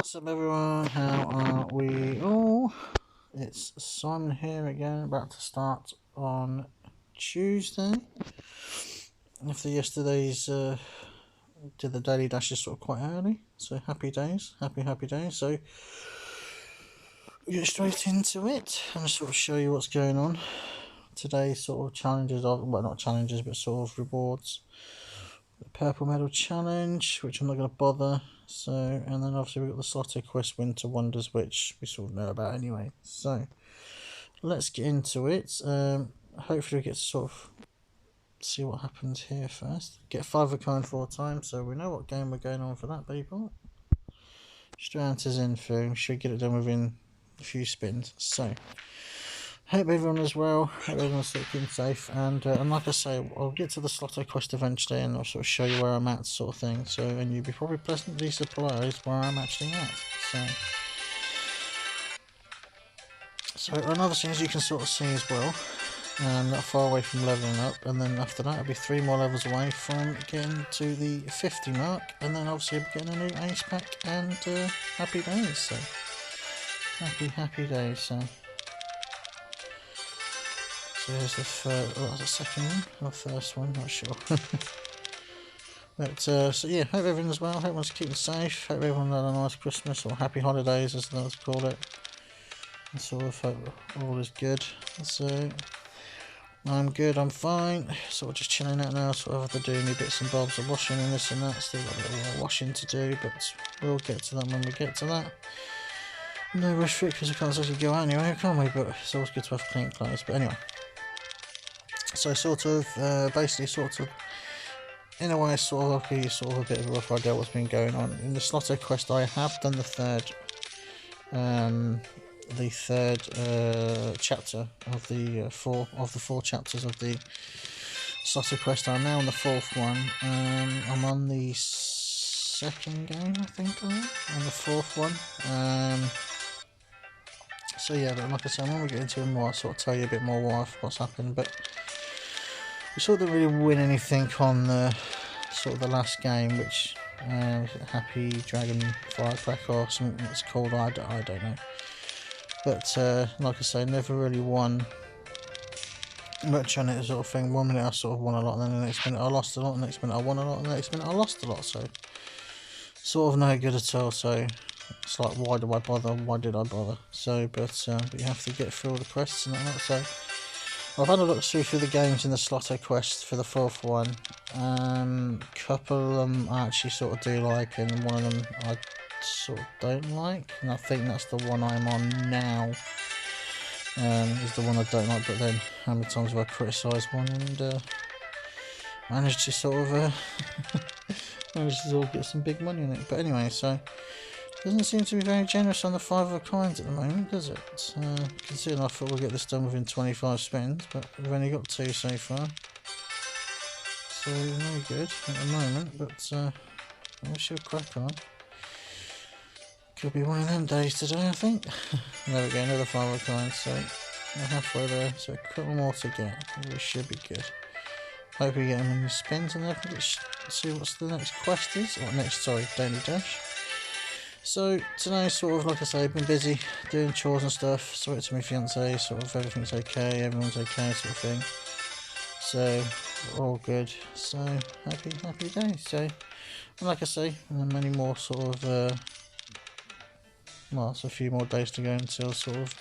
What's up everyone, how are we all? It's Simon here again, about to start on Tuesday. After yesterday's did the daily dashes sort of quite early, so happy days, happy days. So we'll get straight into it and sort of show you what's going on. Today's sort of challenges, well not challenges but sort of rewards. The purple medal challenge, which I'm not going to bother. So, and then obviously we've got the Slotomania Quest Winter Wonders, which we sort of know about anyway. So, let's get into it. Hopefully we get to sort of see what happens here first. Get 5 of a kind 4 times, so we know what game we're going on for that, people. Stranta's info, should get it done within a few spins. So, hope everyone is well, hope everyone's keeping safe, and like I say, I'll get to the Slotomania Quest eventually and I'll sort of show you where I'm at, sort of thing, so, and you'll be probably pleasantly surprised where I'm actually at, so another thing as you can sort of see as well, not far away from leveling up, and then after that I'll be 3 more levels away from getting to the 50 mark, and then obviously I'll be getting a new ace pack, and happy days, so, happy days, so. So here's the the second one, or first one, not sure. But so yeah, hope everyone's well, hope everyone's keeping safe, hope everyone had a nice Christmas, or happy holidays as they like to call it. And sort of hope all is good. So I'm good, I'm fine, sort of just chilling out now, sort of have to do any bits and bobs of washing and this and that, still got a little more washing to do, but we'll get to that when we get to that. No rush for it because we can't actually go out anyway, can we? But it's always good to have clean clothes, but anyway. So sort of, basically sort of, in a way sort of I'll give you sort of a bit of a rough idea what's been going on. In the Slotomania Quest I have done the third chapter of the four chapters of the Slotomania Quest. I'm now on the 4th one. I'm on the 2nd game, I think on the 4th one. So yeah, but like I said, when we get into it more I'll sort of tell you a bit more what's happened, but we sort of didn't really win anything on the sort of the last game, which Happy Dragon Firecracker or something it's called, I don't know. But like I say, never really won much on it, sort of thing. 1 minute I sort of won a lot, and then the next minute I lost a lot, and the next minute I won a lot, and the next minute I lost a lot, so sort of no good at all. So it's like, why do I bother, why did I bother? So but you have to get through all the quests and that, so I've had a look through the games in the Slotomania Quest for the 4th one. Couple of them I actually sort of do like, and one of them I sort of don't like, and I think that's the one I'm on now. Is the one I don't like, but then how many times have I criticised one and managed to sort of get some big money in it? But anyway, so doesn't seem to be very generous on the 5 of a kind at the moment, does it? Considering I thought we'll get this done within 25 spins, but we've only got 2 so far. So no good at the moment, but we shall crack on. Could be one of them days today, I think. There we go, another 5 of a kind, so we're halfway there, so a couple more to get. We should be good. Hope we get them in the spins, and then let's see what's the next quest is, or next, sorry, daily dash. So today, sort of like I say, I've been busy doing chores and stuff. Spoke to my fiance, sort of everything's okay, everyone's okay, sort of thing. So all good. So happy days. So like I say, many more sort of well, it's a few more days to go until sort of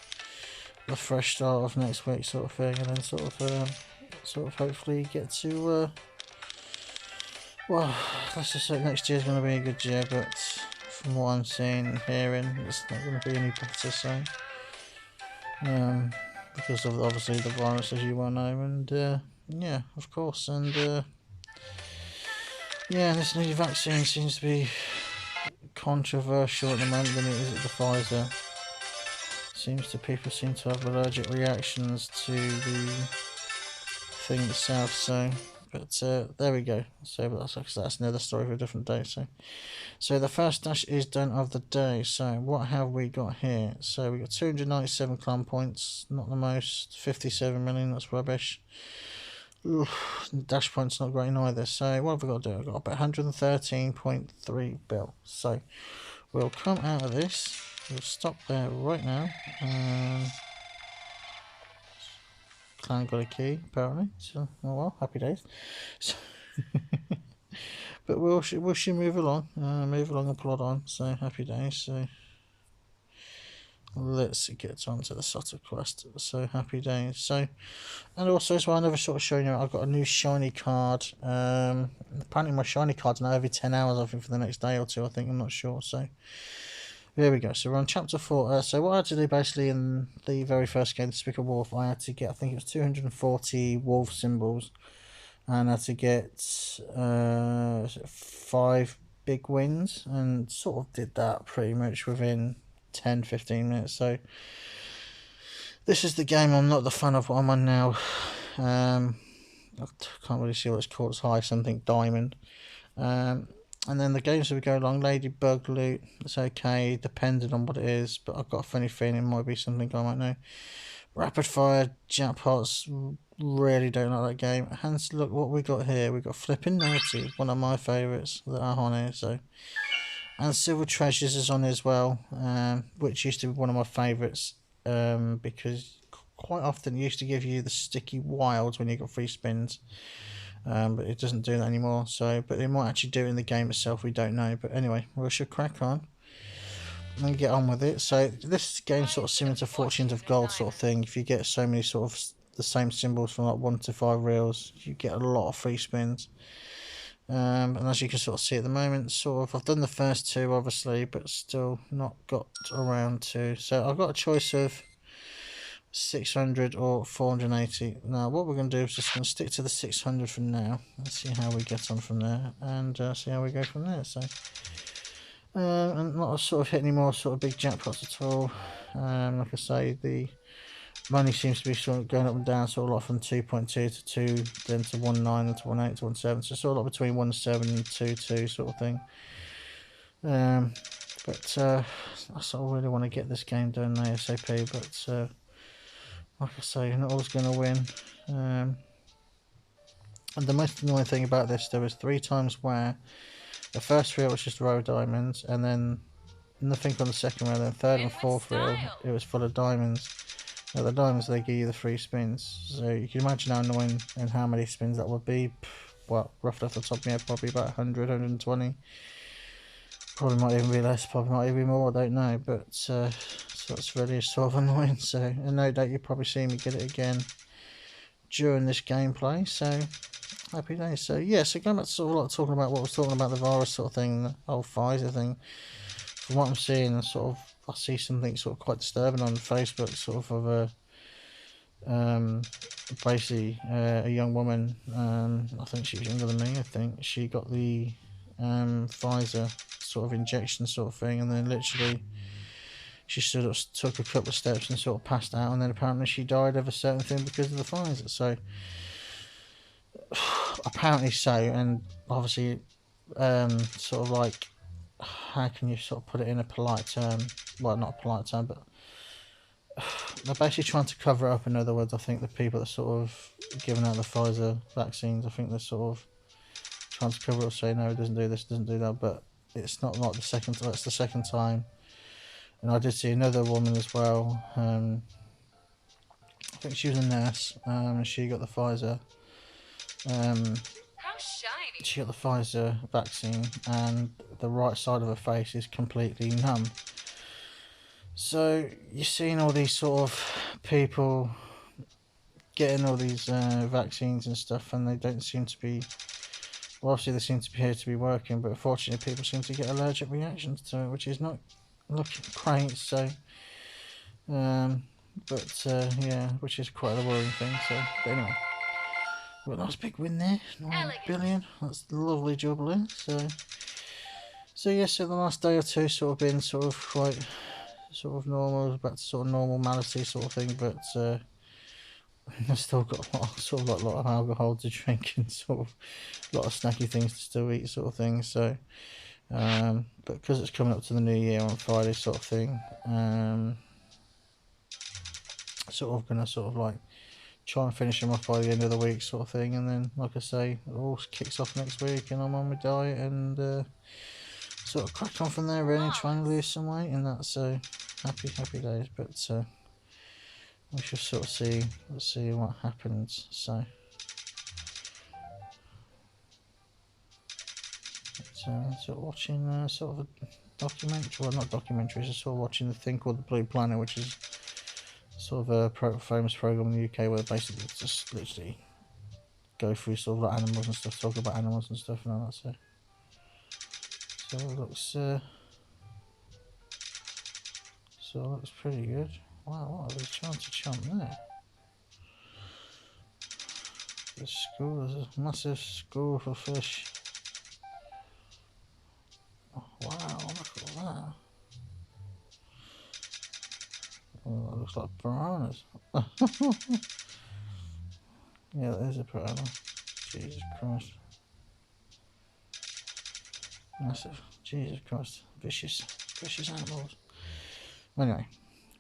the fresh start of next week, sort of thing, and then sort of hopefully get to well, let's just say next year's going to be a good year, but from what I'm seeing and hearing, it's not going to be any better, so because of obviously the virus, as you well know, and yeah, of course, and yeah, this new vaccine seems to be controversial at the moment than it is at the Pfizer. People seem to have allergic reactions to the thing itself, so but there we go. So that's another story for a different day. So the first dash is done of the day. So what have we got here? So we got 297 clan points, not the most. 57 million, that's rubbish. Dash points not great either. So what have we got to do? I've got about 113.3 bill. So We'll come out of this. We'll stop there right now. Clan got a key apparently. So oh well, happy days. So but we'll move along, and plod on. So happy days. So let's get on to the Sutter quest. So happy days. So, and also as well, I never sort of shown you, I've got a new shiny card. Apparently my shiny card's now every 10 hours, I think, for the next day or two, I think, I'm not sure. So there we go. So we're on chapter 4. So what I had to do basically in the very first game, Despicable Wolf, I had to get, I think it was 240 wolf symbols, and I had to get 5 big wins, and sort of did that pretty much within 10-15 minutes. So this is the game I'm not the fan of what I'm on now. I can't really see what it's called. It's high something diamond. And then the games that we go along, Ladybug loot, it's okay, depending on what it is, but I've got a funny feeling it might be something I might know. Rapid fire jackpots, really don't like that game. Hence, look what we got here. We got Flipping Naughty, one of my favourites that are on here. So, and Silver Treasures is on as well, which used to be one of my favourites, because quite often it used to give you the sticky wilds when you got free spins. But it doesn't do that anymore. So, but it might actually do it in the game itself. We don't know. But anyway, we should crack on and get on with it. So this game sort of similar to Fortunes of Gold sort of thing. If you get so many sort of the same symbols from like 1 to 5 reels, you get a lot of free spins. And as you can sort of see at the moment, sort of I've done the first 2 obviously, but still not got around to. So I've got a choice of 600 or 480. Now what we're going to do is just going to stick to the 600 for now. Let's see how we get on from there, and see how we go from there. So and not sort of hit any more sort of big jackpots at all. Like I say, the money seems to be sort of going up and down, sort of like from 2.2 to 2, then to 1.9 and to 1.8 to 1.7, so sort of like between 1.7 and 2.2 sort of thing. But I sort of really want to get this game done ASAP, but like I say, you're not always going to win. And the most annoying thing about this, there was 3 times where the first reel was just a row of diamonds, and then nothing on the second reel, then third and fourth reel it was full of diamonds. Now the diamonds, they give you the free spins, so you can imagine how annoying and how many spins that would be. Well, roughly off the top of my head, probably about 100, 120. Probably might even be less, probably might even be more, I don't know, but so it's really sort of annoying. So, and no doubt you'll probably see me get it again during this gameplay, so happy days. So yeah, so going back to sort of like talking about what I was talking about, the virus sort of thing, the whole Pfizer thing, from what I'm seeing, sort of I see something sort of quite disturbing on Facebook, sort of a basically a young woman, I think she was younger than me, I think she got the Pfizer sort of injection sort of thing, and then literally she sort of took a couple of steps and sort of passed out, and then apparently she died of a certain thing because of the Pfizer. So apparently so, and obviously sort of like, how can you sort of put it in a polite term, well, not a polite term, but they're basically trying to cover it up. In other words, I think the people that sort of giving out the Pfizer vaccines, I think they're sort of trying to cover it up, say no, it doesn't do this, doesn't do that, but it's not like the second time, it's the second time. And I did see another woman as well, I think she was a nurse, and she got the Pfizer, she got the Pfizer vaccine, and the right side of her face is completely numb. So you're seeing all these sort of people getting all these vaccines and stuff, and they don't seem to be, well, obviously they seem to be here to be working, but unfortunately people seem to get allergic reactions to it, which is not looking great. So yeah, which is quite a worrying thing. So but anyway, well, nice big win there, 9 billion, that's the lovely jubilee. So yeah, so the last day or two sort of been sort of quite sort of normal, back to sort of normality sort of thing, but I've still got a lot, sort of like a lot of alcohol to drink and sort of a lot of snacky things to still eat sort of thing. So but because it's coming up to the new year on Friday sort of thing, sort of gonna sort of like try and finish them off by the end of the week sort of thing, and then like I say, it all kicks off next week and I'm on my diet, and sort of crack on from there, really trying to lose some weight, and that's happy days. But we shall sort of see. Let's see what happens. So. Sort of watching sort of a documentary, well not documentaries, just sort of watching the thing called The Blue Planet, which is sort of a famous program in the UK where basically it's just literally go through sort of like animals and stuff, talk about animals and stuff and all that. So it looks pretty good. Wow, what are they trying to chomp there? There's a massive school for fish. Oh, wow, look at that. Oh, that looks like piranhas. Yeah, there's a piranha. Jesus Christ. Massive. Jesus Christ. Vicious animals. Anyway,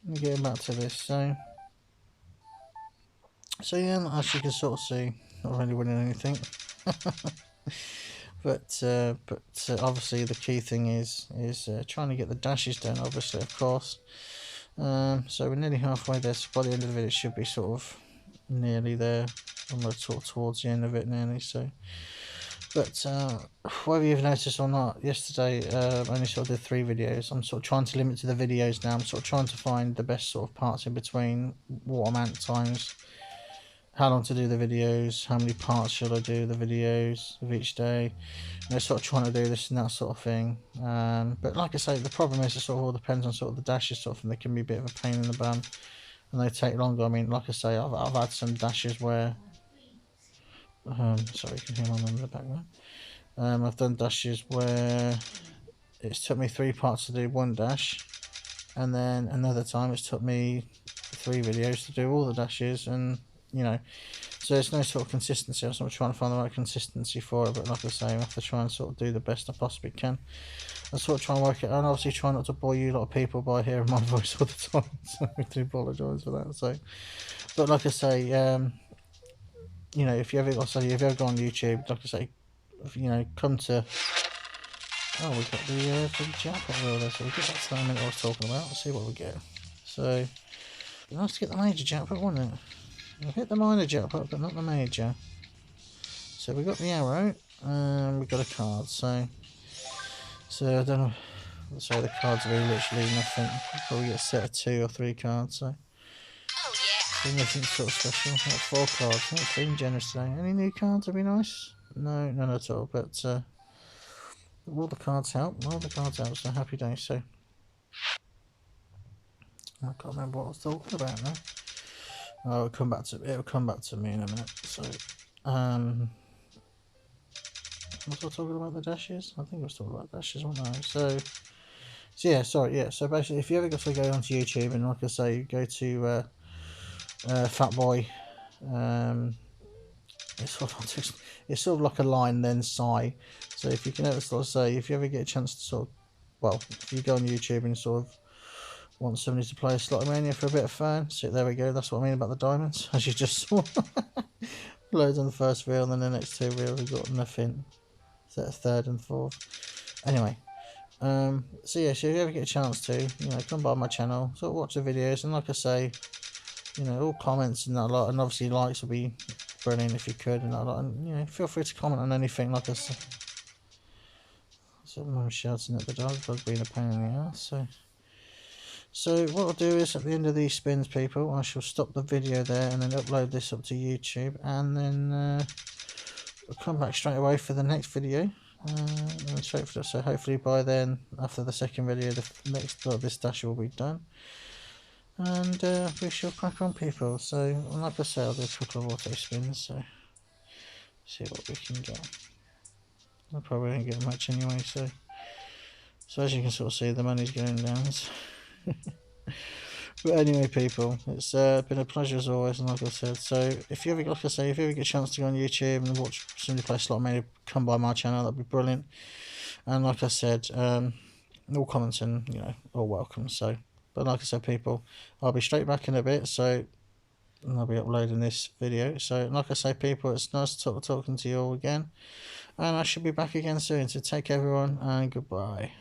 let me get back to this. So yeah, as you can sort of see, not really winning anything. but obviously the key thing is trying to get the dashes down, obviously, of course. So we're nearly halfway there, so by the end of the video it should be sort of nearly there, and we're sort of towards the end of it nearly. So but whether you've noticed or not, yesterday I only sort of did 3 videos. I'm sort of trying to limit to the videos now. I'm sort of trying to find the best sort of parts in between, what amount of times, how long to do the videos, how many parts should I do the videos of each day. Sort of trying to do this and that sort of thing. But like I say, the problem is it sort of all depends on sort of the dashes sort of thing. They can be a bit of a pain in the bum and they take longer. I mean, like I say, I've had some dashes where sorry, you can hear my mum in the background. I've done dashes where it's took me 3 parts to do one dash, and then another time it's took me 3 videos to do all the dashes, and so there's no sort of consistency. I'm sort of trying to find the right consistency for it, but like I say, I have to try and sort of do the best I possibly can. I sort of try and work it out, and obviously try not to bore you a lot of people by hearing my voice all the time, so I do apologise for that. So, but like I say, if you ever go on YouTube, like I say, come to. Oh, we've got the jackpot wheel there, so we'll get back to that in a minute I was talking about. Let's see what we get. So, it'd be nice to get the major jackpot, wouldn't it? We've hit the minor jackpot, but not the major. So we got the arrow, and we got a card. So I don't know. So the cards are really literally nothing. We'll probably get a set of 2 or 3 cards. So nothing sort of special. Got 4 cards. That's being generous today. Any new cards would be nice. No, none at all. But all the cards help. All the cards help. So happy days. So I can't remember what I was talking about now. Oh, it'll come back to me in a minute. So was I talking about the dashes? I think I was talking about dashes, wasn't I? So yeah, sorry, yeah. So basically, if you ever got to go onto YouTube and, like I say, go to Fat Boy, it's sort of like a line then Psy. So if you can ever sort of say, if you ever get a chance to sort of, well, if you go on YouTube and sort of want somebody to play a Slotomania for a bit of fun, so there we go. That's what I mean about the diamonds, as you just saw. Loads on the first reel, and then the next 2 reels we've got nothing. So third and fourth. Anyway, so yeah, so if you ever get a chance to, come by my channel, sort of watch the videos, and like I say, all comments and that lot, and obviously likes would be brilliant if you could, and that lot, and feel free to comment on anything. Like I said, someone shouting at the dog being a pain in the ass. So what I'll do is, at the end of these spins, people, I shall stop the video there and then upload this up to YouTube, and then I'll come back straight away for the next video. So hopefully by then, after the second video, this dash will be done, and we shall crack on, people. So like I say, I'll do a couple of auto spins, so see what we can get. I probably won't get much anyway, so as you can sort of see, the money's going down. But anyway, people, it's been a pleasure as always, and like I said, so if you ever get a chance to go on YouTube and watch somebody play Slotomania, come by my channel, that'd be brilliant. And like I said, all comments and all welcome. So, but like I said, people, I'll be straight back in a bit, so I'll be uploading this video. So like I say, people, it's nice talking to you all again, and I shall be back again soon. So take care, everyone, and goodbye.